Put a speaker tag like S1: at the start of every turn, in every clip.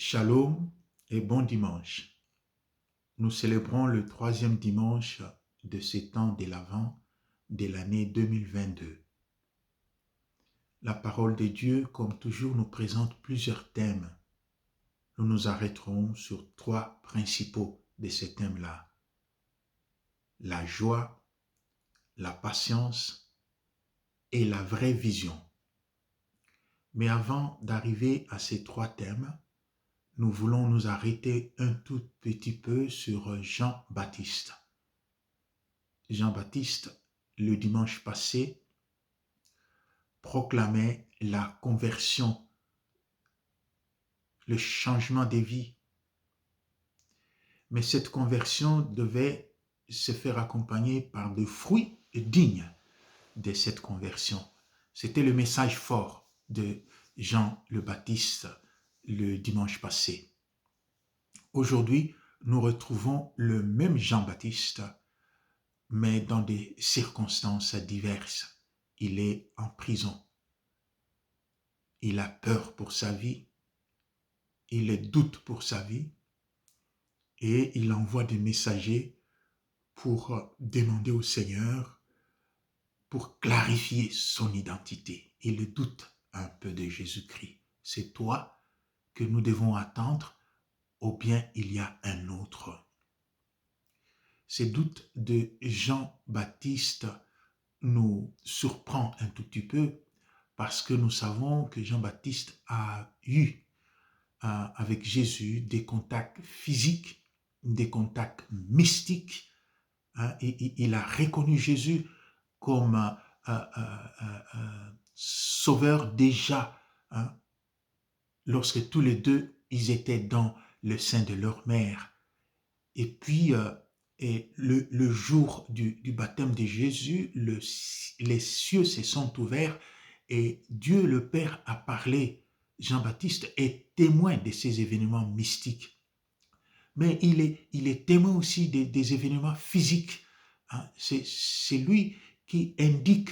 S1: Shalom et bon dimanche. Nous célébrons le troisième dimanche de ce temps de l'Avent de l'année 2022. La parole de Dieu, comme toujours, nous présente plusieurs thèmes. Nous nous arrêterons sur trois principaux de ces thèmes-là. La joie, la patience et la vraie vision. Mais avant d'arriver à ces trois thèmes, nous voulons nous arrêter un tout petit peu sur Jean-Baptiste. Jean-Baptiste, le dimanche passé, proclamait la conversion, le changement de vie. Mais cette conversion devait se faire accompagner par des fruits dignes de cette conversion. C'était le message fort de Jean le Baptiste le dimanche passé. Aujourd'hui, nous retrouvons le même Jean-Baptiste, mais dans des circonstances diverses. Il est en prison. Il a peur pour sa vie. Il doute pour sa vie. Et il envoie des messagers pour demander au Seigneur, pour clarifier son identité. Il doute un peu de Jésus-Christ. C'est toi que nous devons attendre, ou bien il y a un autre. Ces doutes de Jean-Baptiste nous surprend un tout petit peu parce que nous savons que Jean-Baptiste a eu avec Jésus des contacts physiques, des contacts mystiques. Et il a reconnu Jésus comme sauveur déjà lorsque tous les deux ils étaient dans le sein de leur mère. Et puis et le jour du baptême de Jésus, les cieux se sont ouverts et Dieu le Père a parlé. Jean-Baptiste est témoin de ces événements mystiques. Mais il est témoin aussi des événements physiques. C'est lui qui indique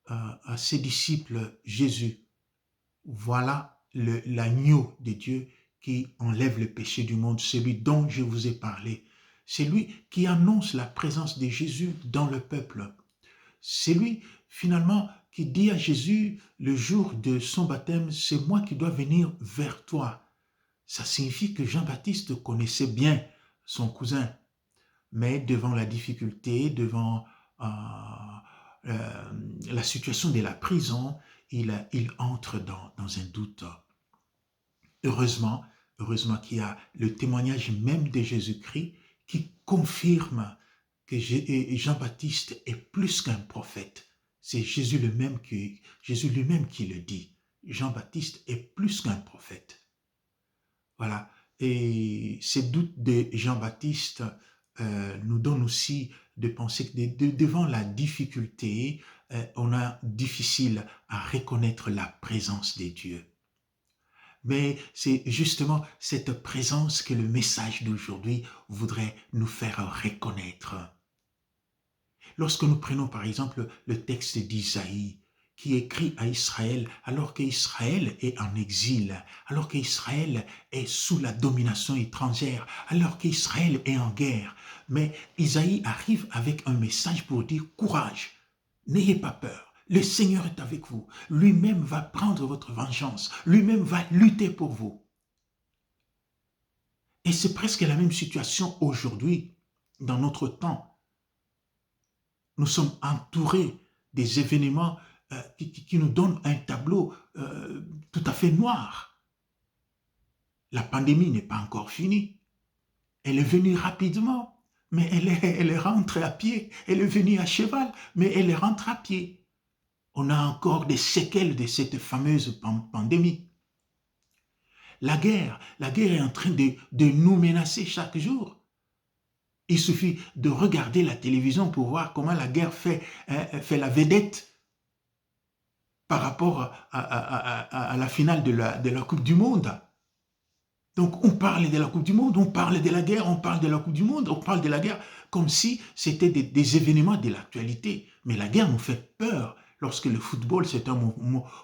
S1: à ses disciples Jésus. Voilà l'agneau de Dieu qui enlève le péché du monde, celui dont je vous ai parlé. C'est lui qui annonce la présence de Jésus dans le peuple. C'est lui, finalement, qui dit à Jésus, le jour de son baptême, c'est moi qui dois venir vers toi. Ça signifie que Jean-Baptiste connaissait bien son cousin. Mais devant la difficulté, devant la situation de la prison, il entre dans un doute. Heureusement qu'il y a le témoignage même de Jésus-Christ qui confirme que Jean-Baptiste est plus qu'un prophète. C'est Jésus lui-même qui le dit. Jean-Baptiste est plus qu'un prophète. Voilà. Et ces doutes de Jean-Baptiste nous donnent aussi de penser que devant la difficulté, on a difficile à reconnaître la présence de Dieu. Mais c'est justement cette présence que le message d'aujourd'hui voudrait nous faire reconnaître. Lorsque nous prenons par exemple le texte d'Isaïe, qui écrit à Israël alors qu'Israël est en exil, alors qu'Israël est sous la domination étrangère, alors qu'Israël est en guerre. Mais Isaïe arrive avec un message pour dire « Courage, n'ayez pas peur. Le Seigneur est avec vous. Lui-même va prendre votre vengeance. Lui-même va lutter pour vous. » Et c'est presque la même situation aujourd'hui, dans notre temps. Nous sommes entourés des événements qui nous donnent un tableau tout à fait noir. La pandémie n'est pas encore finie. Elle est venue rapidement, mais elle est rentrée à pied. Elle est venue à cheval, mais elle rentre à pied. On a encore des séquelles de cette fameuse pandémie. La guerre est en train de nous menacer chaque jour. Il suffit de regarder la télévision pour voir comment la guerre fait la vedette par rapport à la finale de la Coupe du Monde. Donc on parle de la Coupe du Monde, on parle de la guerre, on parle de la Coupe du Monde, on parle de la guerre comme si c'était des événements de l'actualité. Mais la guerre nous fait peur. Lorsque le football, c'est un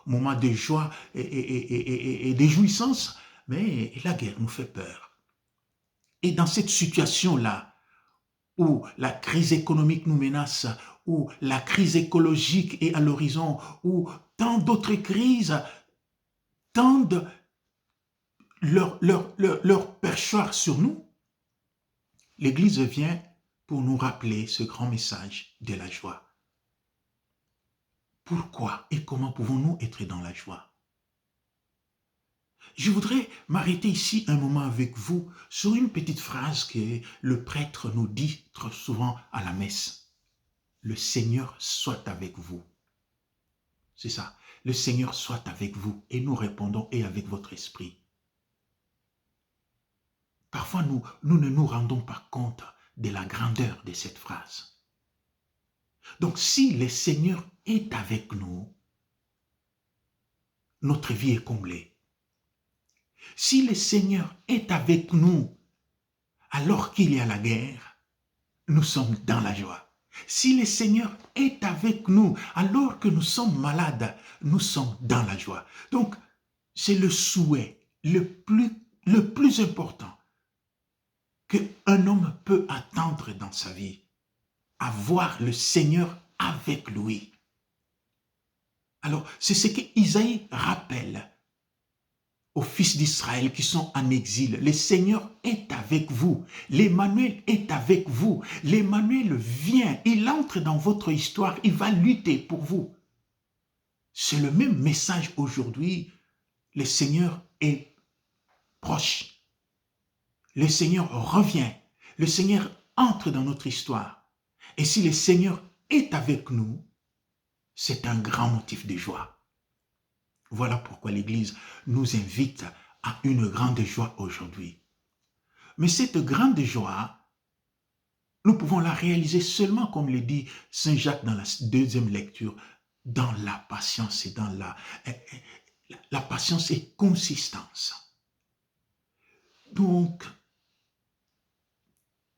S1: moment de joie et de jouissance, mais la guerre nous fait peur. Et dans cette situation-là, où la crise économique nous menace, où la crise écologique est à l'horizon, où tant d'autres crises tendent leur perchoir sur nous, l'Église vient pour nous rappeler ce grand message de la joie. Pourquoi et comment pouvons-nous être dans la joie? Je voudrais m'arrêter ici un moment avec vous sur une petite phrase que le prêtre nous dit trop souvent à la messe. Le Seigneur soit avec vous. C'est ça. Le Seigneur soit avec vous. Et nous répondons, et avec votre esprit. Parfois, nous ne nous rendons pas compte de la grandeur de cette phrase. Donc, si le Seigneur est avec nous, notre vie est comblée. Si le Seigneur est avec nous alors qu'il y a la guerre, nous sommes dans la joie. Si le Seigneur est avec nous alors que nous sommes malades, nous sommes dans la joie. Donc, c'est le souhait le plus important qu'un homme peut attendre dans sa vie. Avoir le Seigneur avec lui. Alors, c'est ce qu'Isaïe rappelle aux fils d'Israël qui sont en exil. Le Seigneur est avec vous. L'Emmanuel est avec vous. L'Emmanuel vient. Il entre dans votre histoire. Il va lutter pour vous. C'est le même message aujourd'hui. Le Seigneur est proche. Le Seigneur revient. Le Seigneur entre dans notre histoire. Et si le Seigneur est avec nous, c'est un grand motif de joie. Voilà pourquoi l'Église nous invite à une grande joie aujourd'hui. Mais cette grande joie, nous pouvons la réaliser seulement, comme le dit Saint Jacques dans la deuxième lecture, dans la patience et dans la patience et consistance. Donc,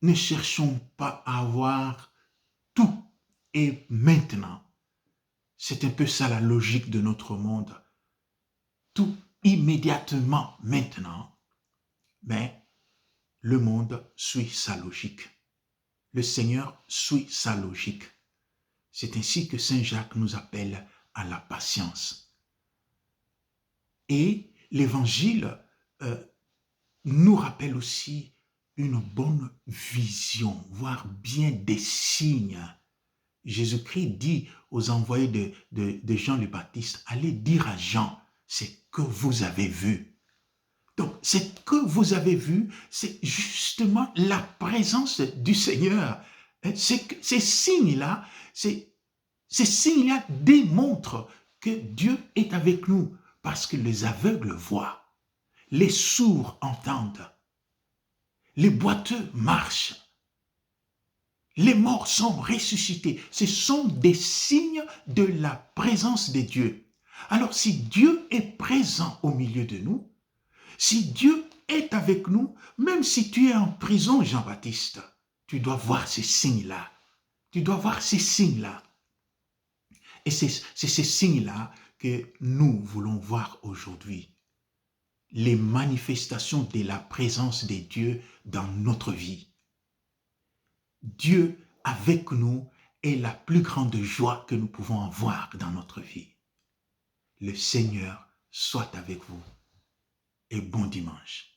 S1: ne cherchons pas à avoir tout et maintenant. C'est un peu ça la logique de notre monde. Tout immédiatement maintenant, mais le monde suit sa logique. Le Seigneur suit sa logique. C'est ainsi que Saint Jacques nous appelle à la patience. Et l'Évangile nous rappelle aussi une bonne vision, voire bien des signes. Jésus-Christ dit aux envoyés de Jean le Baptiste, allez dire à Jean, c'est que vous avez vu. Donc, c'est que vous avez vu, c'est justement la présence du Seigneur. Ces signes-là démontrent que Dieu est avec nous parce que les aveugles voient, les sourds entendent, les boiteux marchent, les morts sont ressuscités. Ce sont des signes de la présence de Dieu. Alors, si Dieu est présent au milieu de nous, si Dieu est avec nous, même si tu es en prison, Jean-Baptiste, tu dois voir ces signes-là. Tu dois voir ces signes-là. Et c'est ces signes-là que nous voulons voir aujourd'hui. Les manifestations de la présence de Dieu dans notre vie. Dieu avec nous est la plus grande joie que nous pouvons avoir dans notre vie. Le Seigneur soit avec vous et bon dimanche.